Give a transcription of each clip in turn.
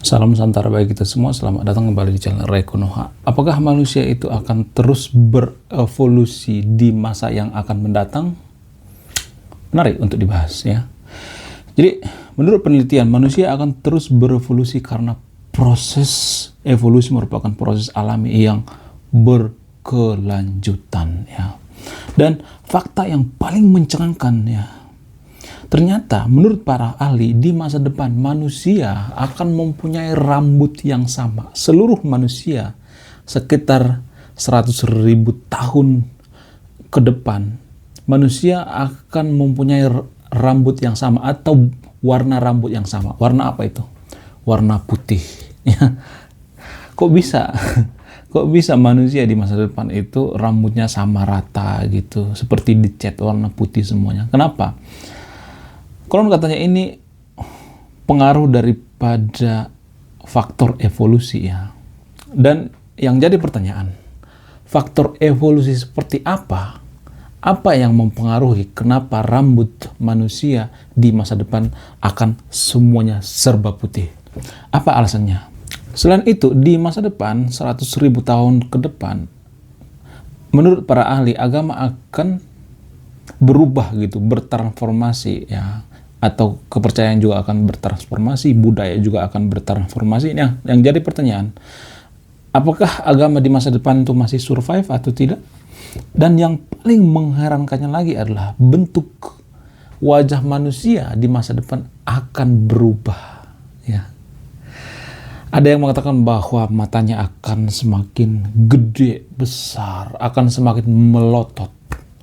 Salam Nusantara bagi kita semua, selamat datang kembali di channel Ray Konoha. Apakah manusia itu akan terus berevolusi di masa yang akan mendatang? Menarik untuk dibahas ya. Jadi, menurut penelitian, manusia akan terus berevolusi karena proses evolusi merupakan proses alami yang berkelanjutan ya. Dan fakta yang paling mencengangkan ya, ternyata menurut para ahli di masa depan manusia akan mempunyai rambut yang sama. Seluruh manusia sekitar 100.000 tahun ke depan manusia akan mempunyai rambut yang sama atau warna rambut yang sama. Warna apa itu? Warna putih. Kok bisa? Kok bisa manusia di masa depan itu rambutnya sama rata gitu, seperti dicat warna putih semuanya? Kenapa? Konon katanya ini pengaruh daripada faktor evolusi ya. Dan yang jadi pertanyaan, faktor evolusi seperti apa? Apa yang mempengaruhi kenapa rambut manusia di masa depan akan semuanya serba putih? Apa alasannya? Selain itu, di masa depan, 100.000 tahun ke depan, menurut para ahli, agama akan berubah gitu, bertransformasi ya. Atau kepercayaan juga akan bertransformasi, budaya juga akan bertransformasi. Yang jadi pertanyaan, apakah agama di masa depan itu masih survive atau tidak? Dan yang paling mengherankannya lagi adalah bentuk wajah manusia di masa depan akan berubah. Ya. Ada yang mengatakan bahwa matanya akan semakin gede, besar, akan semakin melotot.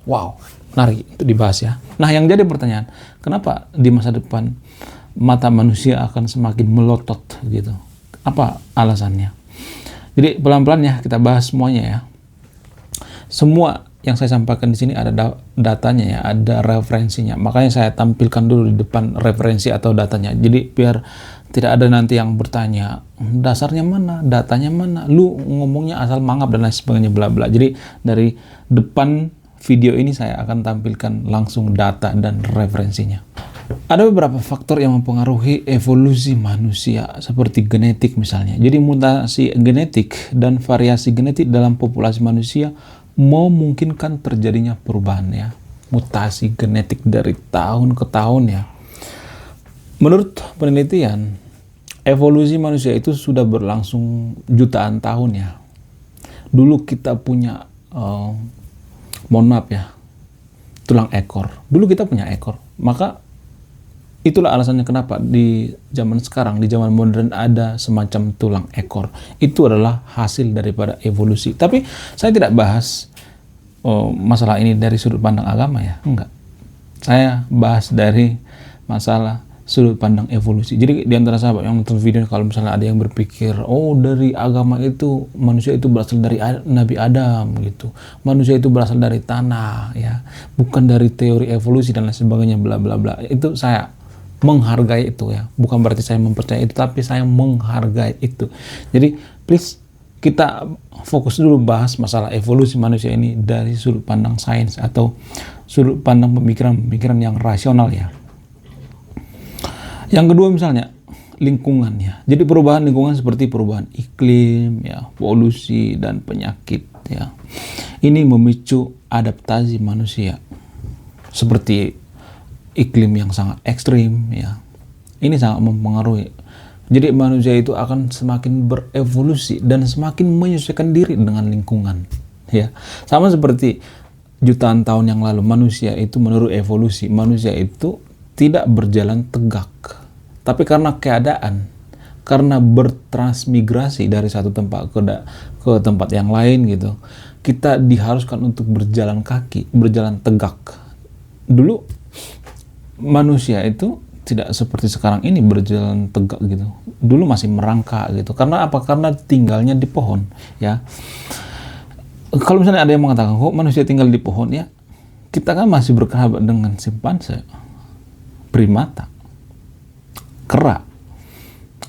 Wow. Menarik untuk dibahas ya. Nah, yang jadi pertanyaan, kenapa di masa depan mata manusia akan semakin melotot gitu? Apa alasannya? Jadi pelan-pelan ya kita bahas semuanya ya. Semua yang saya sampaikan di sini ada datanya ya, ada referensinya. Makanya saya tampilkan dulu di depan referensi atau datanya. Jadi biar tidak ada nanti yang bertanya, dasarnya mana, datanya mana, lu ngomongnya asal mangap dan lain sebagainya bla bla. Jadi dari depan video ini saya akan tampilkan langsung data dan referensinya. Ada beberapa faktor yang mempengaruhi evolusi manusia, seperti genetik misalnya. Jadi mutasi genetik dan variasi genetik dalam populasi manusia memungkinkan terjadinya perubahan ya. Mutasi genetik dari tahun ke tahun ya. Menurut penelitian, evolusi manusia itu sudah berlangsung jutaan tahun ya. Dulu kita punya mohon maaf ya, tulang ekor. Dulu kita punya ekor. Maka itulah alasannya kenapa di zaman sekarang, di zaman modern ada semacam tulang ekor. Itu adalah hasil daripada evolusi. Tapi saya tidak bahas masalah ini dari sudut pandang agama ya. Enggak. Saya bahas dari masalah sudut pandang evolusi. Jadi di antara sahabat yang nonton video, kalau misalnya ada yang berpikir, oh dari agama itu manusia itu berasal dari Nabi Adam gitu, manusia itu berasal dari tanah ya, bukan dari teori evolusi dan lain sebagainya bla bla bla. Itu saya menghargai itu ya, bukan berarti saya mempercayai itu, tapi saya menghargai itu. Jadi please kita fokus dulu bahas masalah evolusi manusia ini dari sudut pandang sains atau sudut pandang pemikiran yang rasional ya. Yang kedua misalnya lingkungan ya. Jadi perubahan lingkungan seperti perubahan iklim ya, polusi dan penyakit ya. Ini memicu adaptasi manusia. Seperti iklim yang sangat ekstrim ya. Ini sangat mempengaruhi. Jadi manusia itu akan semakin berevolusi dan semakin menyesuaikan diri dengan lingkungan ya. Sama seperti jutaan tahun yang lalu, manusia itu menurut evolusi, manusia itu tidak berjalan tegak. Tapi karena keadaan, karena bertransmigrasi dari satu tempat ke tempat yang lain gitu, kita diharuskan untuk berjalan kaki, berjalan tegak. Dulu manusia itu tidak seperti sekarang ini berjalan tegak gitu. Dulu masih merangkak gitu. Karena apa? Karena tinggalnya di pohon ya. Kalau misalnya ada yang mengatakan, kok manusia tinggal di pohon ya? Kita kan masih bersahabat dengan simpanse, primata, kera.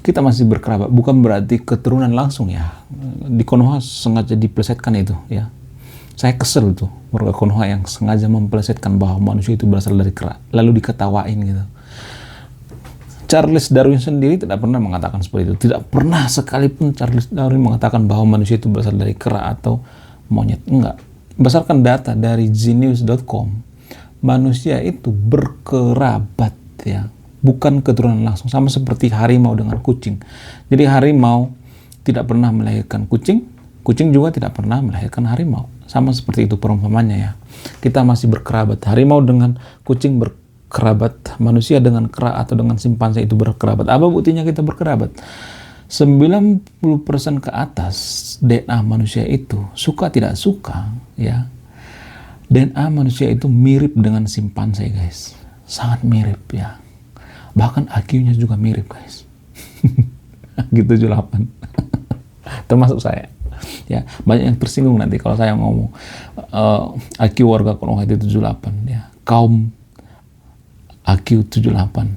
Kita masih berkerabat, bukan berarti keturunan langsung ya. Di Konoha sengaja diplesetkan itu ya. Saya kesel tuh warga Konoha yang sengaja memplesetkan bahwa manusia itu berasal dari kera, lalu diketawain gitu. Charles Darwin sendiri tidak pernah mengatakan seperti itu. Tidak pernah sekalipun Charles Darwin mengatakan bahwa manusia itu berasal dari kera atau monyet. Enggak. Berdasarkan data dari genius.com, manusia itu berkerabat ya, bukan keturunan langsung, sama seperti harimau dengan kucing. Jadi harimau tidak pernah melahirkan kucing, kucing juga tidak pernah melahirkan harimau. Sama seperti itu perumpamannya ya. Kita masih berkerabat. Harimau dengan kucing berkerabat, manusia dengan kera atau dengan simpanse itu berkerabat. Apa buktinya kita berkerabat? 90% ke atas DNA manusia itu, suka tidak suka ya, DNA manusia itu mirip dengan simpanse guys, sangat mirip ya, bahkan IQ-nya juga mirip guys. Gitu 78 termasuk saya ya. Banyak yang tersinggung nanti kalau saya ngomong IQ warga Konoha itu 78 ya, kaum IQ 78,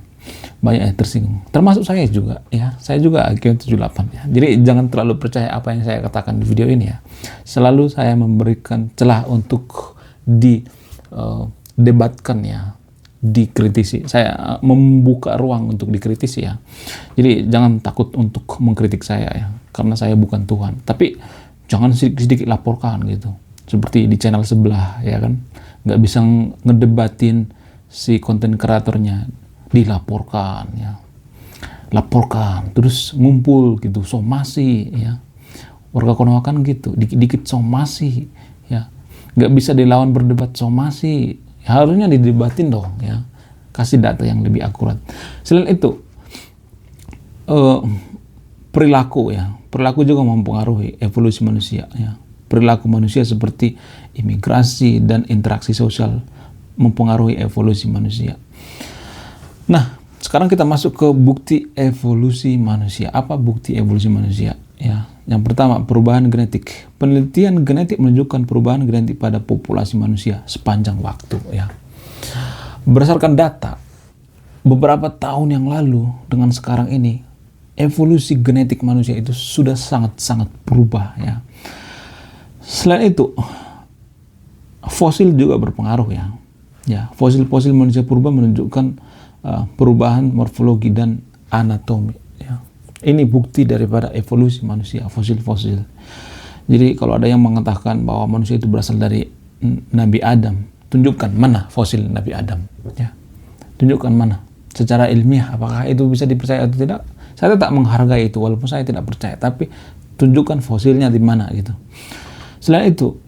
banyak yang tersinggung, termasuk saya juga ya. Saya juga IQ 78 ya. Jadi jangan terlalu percaya apa yang saya katakan di video ini ya. Selalu saya memberikan celah untuk didebatkan ya, dikritisi. Saya membuka ruang untuk dikritisi ya. Jadi jangan takut untuk mengkritik saya ya, karena saya bukan Tuhan. Tapi jangan sedikit-sedikit laporkan gitu. Seperti di channel sebelah ya kan, nggak bisa ngedebatin si konten kreatornya, dilaporkan ya, laporkan terus ngumpul gitu, somasi ya. Warga Konoha kan gitu, dikit-dikit somasi ya, nggak bisa dilawan berdebat somasi ya, harusnya didebatin dong ya, kasih data yang lebih akurat. Selain itu perilaku ya, perilaku juga mempengaruhi evolusi manusia ya. Perilaku manusia seperti imigrasi dan interaksi sosial mempengaruhi evolusi manusia. Nah, sekarang kita masuk ke bukti evolusi manusia. Apa bukti evolusi manusia? Ya, yang pertama, perubahan genetik. Penelitian genetik menunjukkan perubahan genetik pada populasi manusia sepanjang waktu. Ya, berdasarkan data beberapa tahun yang lalu dengan sekarang ini, evolusi genetik manusia itu sudah sangat-sangat berubah. Ya, selain itu, fosil juga berpengaruh ya. Ya, fosil-fosil manusia purba menunjukkan perubahan morfologi dan anatomi ya. Ini bukti daripada evolusi manusia, fosil-fosil. Jadi kalau ada yang mengatakan bahwa manusia itu berasal dari Nabi Adam, tunjukkan mana fosil Nabi Adam ya. Tunjukkan mana secara ilmiah, apakah itu bisa dipercaya atau tidak. Saya tetap menghargai itu walaupun saya tidak percaya, tapi tunjukkan fosilnya di mana gitu. Selain itu,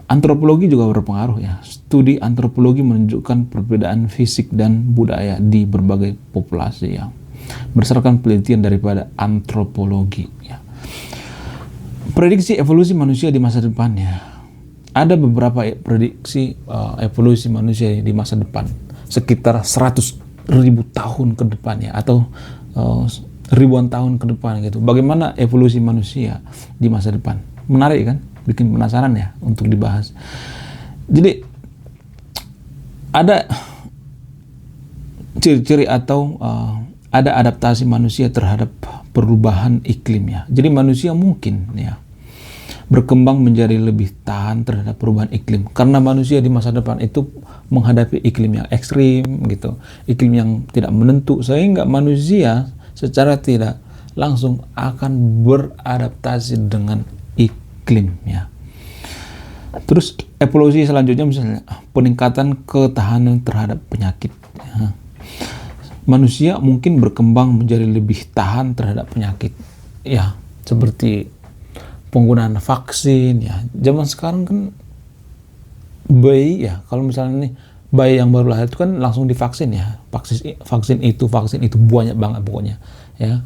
antropologi juga berpengaruh ya. Studi antropologi menunjukkan perbedaan fisik dan budaya di berbagai populasi ya, berdasarkan penelitian daripada antropologi ya. Prediksi evolusi manusia di masa depan ya. Ada beberapa prediksi evolusi manusia di masa depan sekitar 100.000 tahun ke depan ya, atau ribuan tahun ke depan gitu. Bagaimana evolusi manusia di masa depan? Menarik kan? Bikin penasaran ya untuk dibahas. Jadi ada ciri-ciri atau ada adaptasi manusia terhadap perubahan iklim ya. Jadi manusia mungkin ya berkembang menjadi lebih tahan terhadap perubahan iklim, karena manusia di masa depan itu menghadapi iklim yang ekstrim gitu, iklim yang tidak menentu, sehingga manusia secara tidak langsung akan beradaptasi dengan iklim ya. Terus evolusi selanjutnya misalnya peningkatan ketahanan terhadap penyakit ya. Manusia mungkin berkembang menjadi lebih tahan terhadap penyakit ya, seperti penggunaan vaksin ya. Zaman sekarang kan bayi ya, kalau misalnya nih bayi yang baru lahir itu kan langsung divaksin ya, vaksin itu banyak banget pokoknya ya.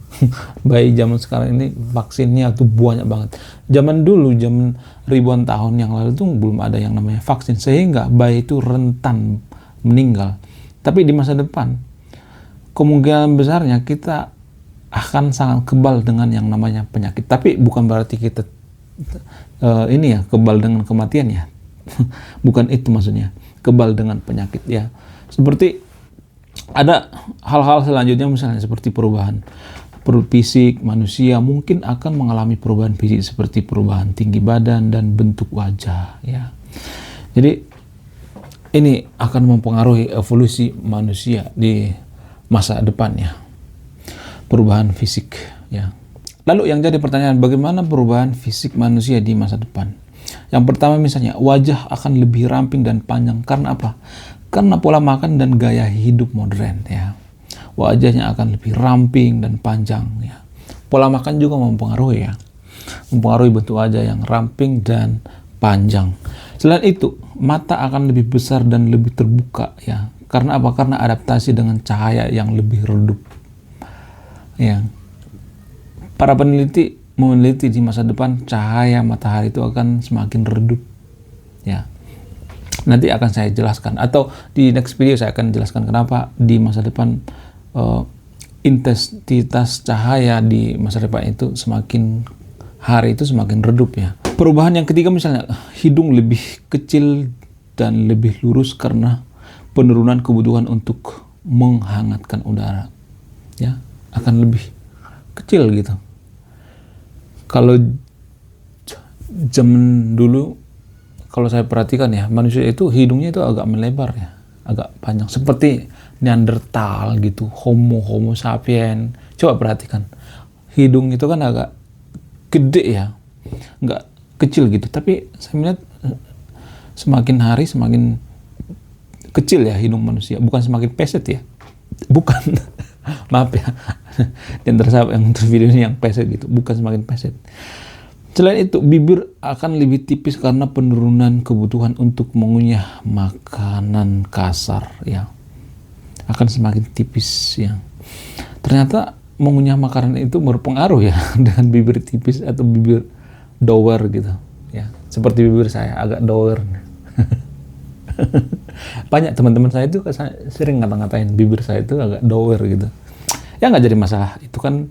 Bayi zaman sekarang ini vaksinnya tuh banyak banget. Zaman dulu, zaman ribuan tahun yang lalu tuh belum ada yang namanya vaksin, sehingga bayi itu rentan meninggal. Tapi di masa depan kemungkinan besarnya kita akan sangat kebal dengan yang namanya penyakit. Tapi bukan berarti kita ini ya kebal dengan kematian ya. Bukan itu maksudnya, kebal dengan penyakit ya. Seperti ada hal-hal selanjutnya misalnya seperti perubahan fisik. Manusia mungkin akan mengalami perubahan fisik seperti perubahan tinggi badan dan bentuk wajah ya. Jadi ini akan mempengaruhi evolusi manusia di masa depannya. Perubahan fisik ya. Lalu yang jadi pertanyaan, bagaimana perubahan fisik manusia di masa depan? Yang pertama misalnya, wajah akan lebih ramping dan panjang. Karena apa? Karena pola makan dan gaya hidup modern ya. Wajahnya akan lebih ramping dan panjang ya. Pola makan juga mempengaruhi ya. Mempengaruhi bentuk wajah yang ramping dan panjang. Selain itu, mata akan lebih besar dan lebih terbuka ya. Karena apa? Karena adaptasi dengan cahaya yang lebih redup. Ya. Para peneliti meneliti di masa depan cahaya matahari itu akan semakin redup. Ya. Nanti akan saya jelaskan, atau di next video saya akan jelaskan kenapa di masa depan intensitas cahaya di masa depan itu semakin hari itu semakin redup ya. Perubahan yang ketiga misalnya, hidung lebih kecil dan lebih lurus karena penurunan kebutuhan untuk menghangatkan udara. Ya, akan lebih kecil gitu. Kalau zaman dulu, kalau saya perhatikan ya, manusia itu hidungnya itu agak melebar ya, agak panjang, seperti Neanderthal gitu, Homo sapien. Coba perhatikan, hidung itu kan agak gede ya, nggak kecil gitu. Tapi saya melihat semakin hari semakin kecil ya hidung manusia, bukan semakin peset ya, bukan. Maaf ya, yang tervideo ini yang peset gitu, bukan semakin peset. Selain itu, bibir akan lebih tipis karena penurunan kebutuhan untuk mengunyah makanan kasar ya. Akan semakin tipis ya. Ternyata mengunyah makanan itu berpengaruh ya dengan bibir tipis atau bibir dower gitu ya. Seperti bibir saya agak dower. Banyak teman-teman saya itu sering ngata-ngatain bibir saya itu agak dower gitu. Ya nggak jadi masalah, itu kan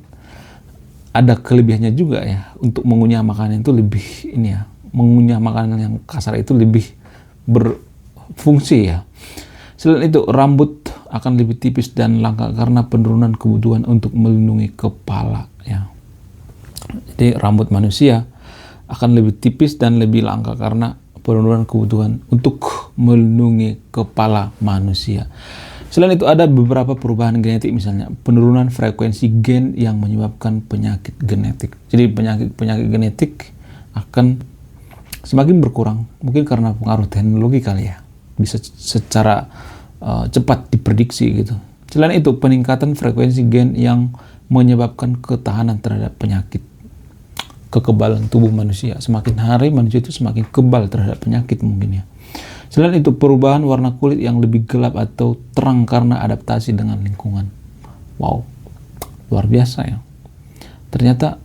ada kelebihannya juga ya, untuk mengunyah makanan itu lebih ini ya, mengunyah makanan yang kasar itu lebih berfungsi ya. Selain itu, rambut akan lebih tipis dan langka karena penurunan kebutuhan untuk melindungi kepala ya. Jadi rambut manusia akan lebih tipis dan lebih langka karena penurunan kebutuhan untuk melindungi kepala manusia. Selain itu, ada beberapa perubahan genetik, misalnya penurunan frekuensi gen yang menyebabkan penyakit genetik. Jadi penyakit genetik akan semakin berkurang, mungkin karena pengaruh teknologi kali ya, bisa secara cepat diprediksi gitu. Selain itu, peningkatan frekuensi gen yang menyebabkan ketahanan terhadap penyakit. Kekebalan tubuh manusia, semakin hari manusia itu semakin kebal terhadap penyakit mungkin ya. Selain itu, perubahan warna kulit yang lebih gelap atau terang karena adaptasi dengan lingkungan. Wow, luar biasa ya. Ternyata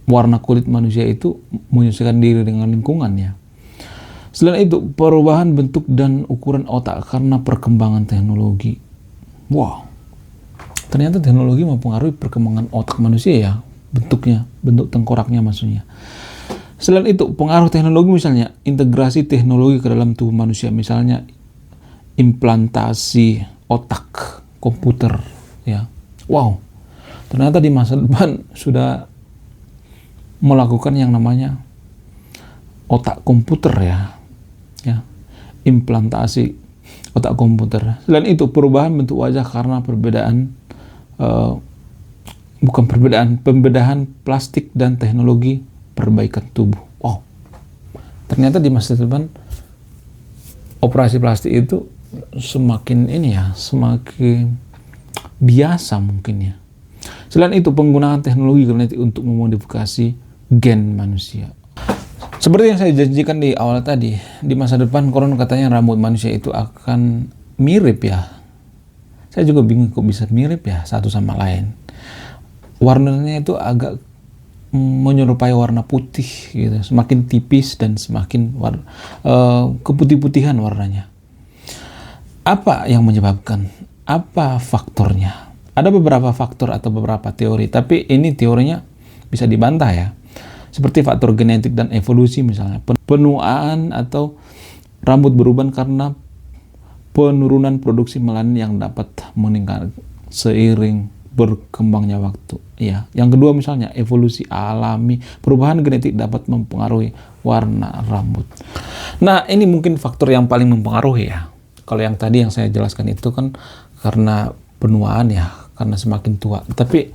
warna kulit manusia itu menyesuaikan diri dengan lingkungan ya. Selain itu, perubahan bentuk dan ukuran otak karena perkembangan teknologi. Wow, ternyata teknologi mempengaruhi perkembangan otak manusia ya. Bentuknya, bentuk tengkoraknya maksudnya. Selain itu, pengaruh teknologi misalnya integrasi teknologi ke dalam tubuh manusia, misalnya implantasi otak komputer ya. Wow, ternyata di masa depan sudah melakukan yang namanya otak komputer ya, implantasi otak komputer. Selain itu, perubahan bentuk wajah karena pembedahan plastik dan teknologi perbaikan tubuh. Wow, ternyata di masa depan operasi plastik itu semakin biasa mungkin ya. Selain itu, penggunaan teknologi genetik untuk memodifikasi gen manusia. Seperti yang saya janjikan di awal tadi, di masa depan konon katanya rambut manusia itu akan mirip ya. Saya juga bingung kok bisa mirip ya satu sama lain. Warnanya itu agak menyerupai warna putih gitu, semakin tipis dan semakin keputih-putihan warnanya. Apa yang menyebabkan? Apa faktornya? Ada beberapa faktor atau beberapa teori, tapi ini teorinya bisa dibantah ya. Seperti faktor genetik dan evolusi misalnya, penuaan atau rambut beruban karena penurunan produksi melanin yang dapat meningkat seiring berkembangnya waktu ya. Yang kedua misalnya evolusi alami, perubahan genetik dapat mempengaruhi warna rambut. Nah, ini mungkin faktor yang paling mempengaruhi ya. Kalau yang tadi yang saya jelaskan itu kan karena penuaan ya, karena semakin tua. Tapi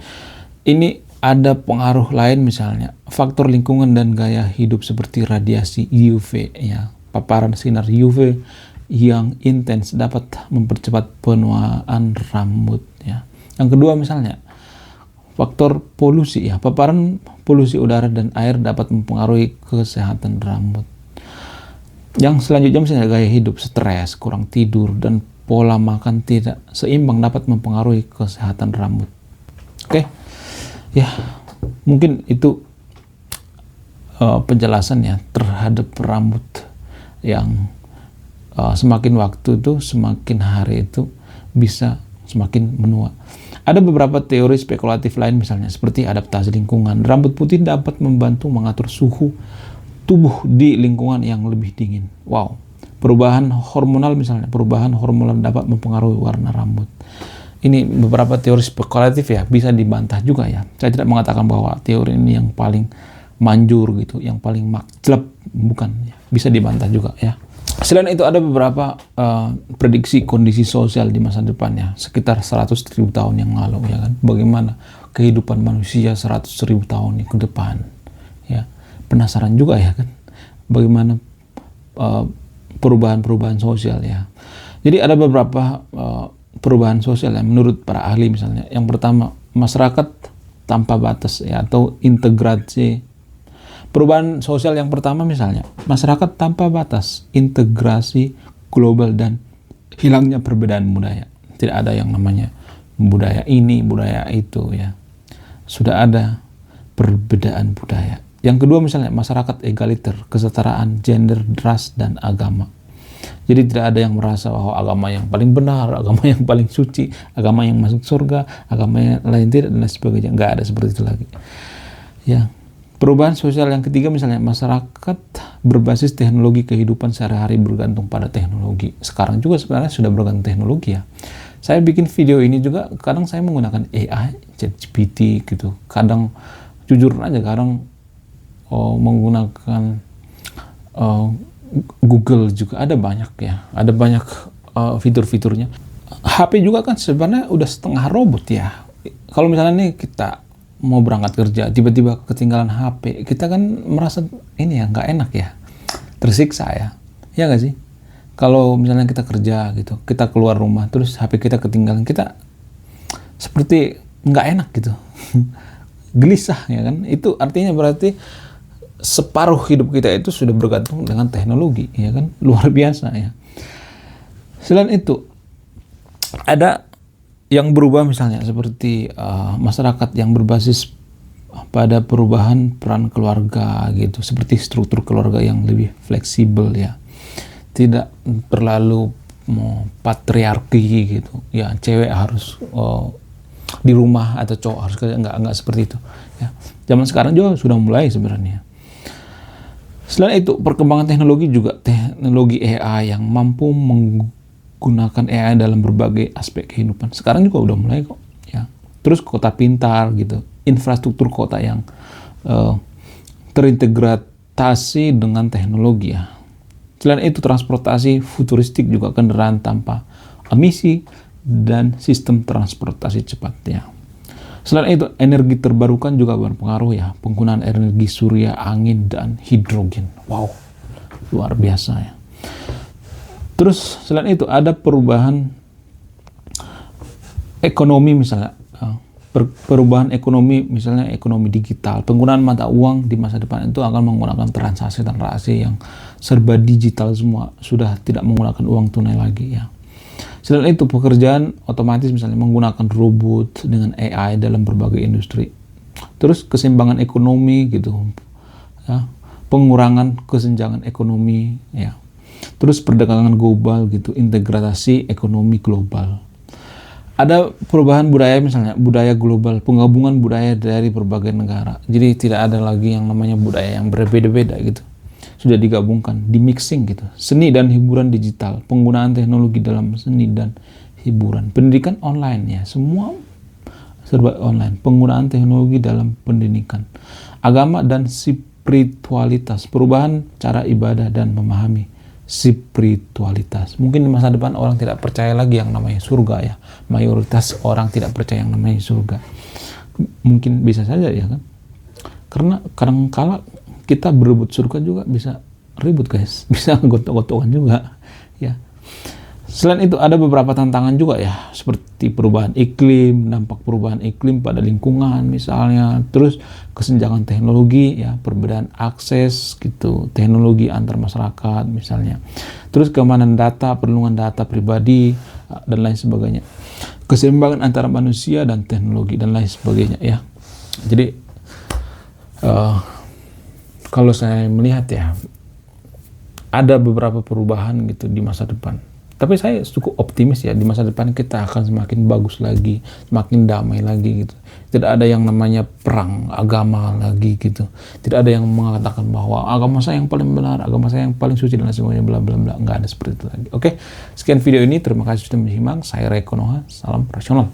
ini ada pengaruh lain, misalnya faktor lingkungan dan gaya hidup seperti radiasi UV ya. Paparan sinar UV yang intens dapat mempercepat penuaan rambut ya. Yang kedua misalnya faktor polusi ya. Paparan polusi udara dan air dapat mempengaruhi kesehatan rambut. Yang selanjutnya misalnya gaya hidup, stres, kurang tidur, dan pola makan tidak seimbang dapat mempengaruhi kesehatan rambut. Oke. Ya, mungkin itu penjelasan ya terhadap rambut yang semakin waktu itu, semakin hari itu bisa semakin menua. Ada beberapa teori spekulatif lain misalnya seperti adaptasi lingkungan. Rambut putih dapat membantu mengatur suhu tubuh di lingkungan yang lebih dingin. Wow. Perubahan hormonal misalnya, perubahan hormonal dapat mempengaruhi warna rambut. Ini beberapa teori spekulatif ya, bisa dibantah juga ya. Saya tidak mengatakan bahwa teori ini yang paling manjur gitu, yang paling makjleb, bukan ya. Bisa dibantah juga ya. Selain itu ada beberapa prediksi kondisi sosial di masa depan ya, sekitar 100.000 tahun yang lalu ya kan. Bagaimana kehidupan manusia 100.000 tahun ke depan ya. Penasaran juga ya kan, bagaimana perubahan-perubahan sosial ya. Jadi ada beberapa perubahan sosial yang menurut para ahli misalnya. Yang pertama, masyarakat tanpa batas ya, atau integrasi. Perubahan sosial yang pertama misalnya, masyarakat tanpa batas, integrasi global, dan hilangnya perbedaan budaya. Tidak ada yang namanya budaya ini, budaya itu ya. Sudah ada perbedaan budaya. Yang kedua misalnya, masyarakat egaliter, kesetaraan gender, ras, dan agama. Jadi tidak ada yang merasa bahwa agama yang paling benar, agama yang paling suci, agama yang masuk surga, agama yang lain tidak, dan lain sebagainya. Nggak ada seperti itu lagi. Ya. Perubahan sosial yang ketiga misalnya, masyarakat berbasis teknologi, kehidupan sehari-hari bergantung pada teknologi. Sekarang juga sebenarnya sudah bergantung teknologi ya. Saya bikin video ini juga kadang saya menggunakan AI, ChatGPT gitu. Kadang jujur aja kadang menggunakan Google juga, ada banyak ya, ada banyak fitur-fiturnya. HP juga kan sebenarnya udah setengah robot ya. Kalau misalnya nih kita mau berangkat kerja, tiba-tiba ketinggalan HP, kita kan merasa ini ya nggak enak ya, tersiksa ya nggak sih? Kalau misalnya kita kerja gitu, kita keluar rumah, terus HP kita ketinggalan, kita seperti nggak enak gitu, gelisah ya kan? Itu artinya berarti separuh hidup kita itu sudah bergantung dengan teknologi ya kan, luar biasa ya. Selain itu ada yang berubah misalnya seperti masyarakat yang berbasis pada perubahan peran keluarga gitu, seperti struktur keluarga yang lebih fleksibel ya, tidak terlalu patriarki gitu ya, cewek harus di rumah atau cowok harus kerja, nggak seperti itu ya. Zaman sekarang juga sudah mulai sebenarnya. Selain itu, perkembangan teknologi juga, teknologi AI yang mampu menggunakan AI dalam berbagai aspek kehidupan. Sekarang juga udah mulai kok ya. Terus kota pintar gitu, infrastruktur kota yang terintegrasi dengan teknologi ya. Selain itu, transportasi futuristik juga, kendaraan tanpa emisi, dan sistem transportasi cepat ya. Selain itu, energi terbarukan juga berpengaruh ya. Penggunaan energi surya, angin, dan hidrogen. Wow, luar biasa ya. Terus selain itu ada perubahan ekonomi misalnya. Perubahan ekonomi misalnya ekonomi digital. Penggunaan mata uang di masa depan itu akan menggunakan transaksi yang serba digital semua. Sudah tidak menggunakan uang tunai lagi ya. Selain itu, pekerjaan otomatis misalnya menggunakan robot dengan AI dalam berbagai industri. Terus keseimbangan ekonomi gitu ya, pengurangan kesenjangan ekonomi ya. Terus perdagangan global gitu, integrasi ekonomi global. Ada perubahan budaya misalnya, budaya global, penggabungan budaya dari berbagai negara. Jadi tidak ada lagi yang namanya budaya yang berbeda-beda gitu. Sudah digabungkan, dimixing gitu. Seni dan hiburan digital, penggunaan teknologi dalam seni dan hiburan, pendidikan online ya, semua serba online, penggunaan teknologi dalam pendidikan, agama dan spiritualitas, perubahan cara ibadah dan memahami spiritualitas. Mungkin di masa depan orang tidak percaya lagi yang namanya surga ya. Mayoritas orang tidak percaya yang namanya surga. Mungkin bisa saja ya kan. Karena kadang-kala kita berebut surga juga bisa ribut guys, bisa gotok-gotokan juga ya. Selain itu ada beberapa tantangan juga ya, seperti perubahan iklim, dampak perubahan iklim pada lingkungan misalnya, terus kesenjangan teknologi ya, perbedaan akses gitu, teknologi antar masyarakat misalnya, terus keamanan data, perlindungan data pribadi dan lain sebagainya, keseimbangan antara manusia dan teknologi dan lain sebagainya ya. Jadi kalau saya melihat ya, ada beberapa perubahan gitu di masa depan. Tapi saya cukup optimis ya, di masa depan kita akan semakin bagus lagi, semakin damai lagi gitu. Tidak ada yang namanya perang agama lagi gitu. Tidak ada yang mengatakan bahwa agama saya yang paling benar, agama saya yang paling suci dan lain sebagainya, bla bla bla. Nggak ada seperti itu lagi. Oke, sekian video ini. Terima kasih sudah menyimak. Saya Reko Noha. Salam rasional.